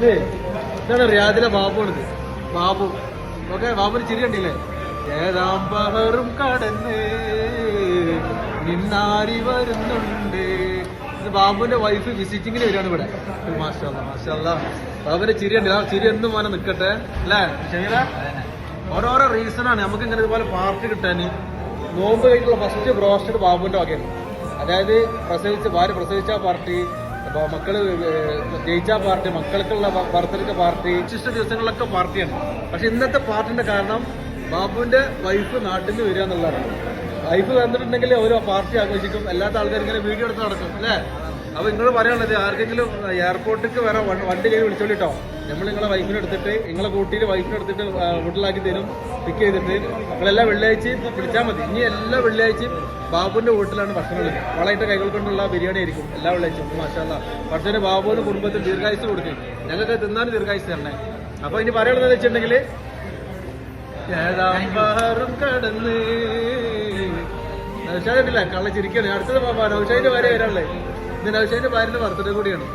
ഇതാണ് റിയാദിലെ ബാബുവാണിത്. ബാബു. ഓക്കെ, ബാബുവിന് ചിരി കണ്ടില്ലേ? ഏതാം പഹറും കടന്ന് നിന്നാരി വരുന്നുണ്ട്. ഇത് ബാബുവിന്റെ വൈഫ് വിസിറ്റിങ്ങിന് വരികയാണ് ഇവിടെ. മാഷാഅല്ലാഹ് മാഷാഅല്ലാഹ്. ബാബുവിന്റെ ചിരി ഉണ്ട്. ആ ചിരി എന്നും മോനെ നിൽക്കട്ടെ അല്ലേ? ശരിയല്ല? ഓരോരോ റീസണാണ് നമുക്ക് ഇങ്ങനെ ഇതുപോലെ പാർട്ടി കിട്ടാൻ. നോമ്പ് കഴിഞ്ഞുള്ള ഫസ്റ്റ് ബ്രോസ്റ്റഡ് ബാബുവിന്റെ വകയാണ്. അതായത് ഭാര്യ പ്രസവിച്ച പാർട്ടി, മക്കള് ജയിച്ച പാർട്ടി, മക്കൾക്കുള്ള ബർത്ത്ഡേ പാർട്ടി, വിശിഷ്ട ദിവസങ്ങളിലൊക്കെ പാർട്ടിയാണ്. പക്ഷെ ഇന്നത്തെ പാർട്ടിന്റെ കാരണം ബാബുവിന്റെ വൈഫ് നാട്ടിൽ നിന്ന് വരിക എന്നുള്ളതാണ്. വൈഫ് വന്നിട്ടുണ്ടെങ്കിൽ ഓരോ പാർട്ടി ആഘോഷിക്കും, അല്ലാത്ത ആൾക്കാർ ഇങ്ങനെ വീഡിയോ എടുത്ത് നടക്കും അല്ലേ? അപ്പൊ നിങ്ങൾ പറയാനുള്ളത്, ആർക്കെങ്കിലും എയർപോർട്ടിലേക്ക് വരാൻ വണ്ടി കയറി വിളിച്ചോളിട്ടോ. നമ്മൾ നിങ്ങളെ വൈഫിനെ എടുത്തിട്ട്, നിങ്ങളെ കൂട്ടിയിൽ വൈഫിനെ എടുത്തിട്ട് വീട്ടിലാക്കി തരും, പിക്ക് ചെയ്തിട്ട്. നിങ്ങളെല്ലാ വെള്ളിയാഴ്ചയും വിളിച്ചാൽ മതി. ഇനി എല്ലാ വെള്ളിയാഴ്ചയും ബാബുവിന്റെ വീട്ടിലാണ് ഭക്ഷണം വിളിക്കുക. വളയിട്ട് കൈകൾ കൊണ്ടുള്ള ബിരിയാണി ആയിരിക്കും എല്ലാ വെള്ളിയാഴ്ചയും. മാഷാഅല്ലാഹ്. പക്ഷേ ബാബുവിന് കുടുംബത്തിൽ ദീർഘായുസ് കൊടുക്കും. ഞങ്ങൾക്ക് തിന്നാൻ ദീർഘായുസ് തരണേ. അപ്പൊ ഇനി പറയുന്നത് വെച്ചിട്ടുണ്ടെങ്കിൽ കടന്ന് നൗഷാദില്ല കള്ള ചിരിക്കണേ. അടുത്തത് നൗഷാദിന്റെ ഭാര്യ വരാനുള്ളത്. ഇത് നൗഷാദിന്റെ ഭാര്യന്റെ ബർത്ത്ഡേ കൂടിയാണ്.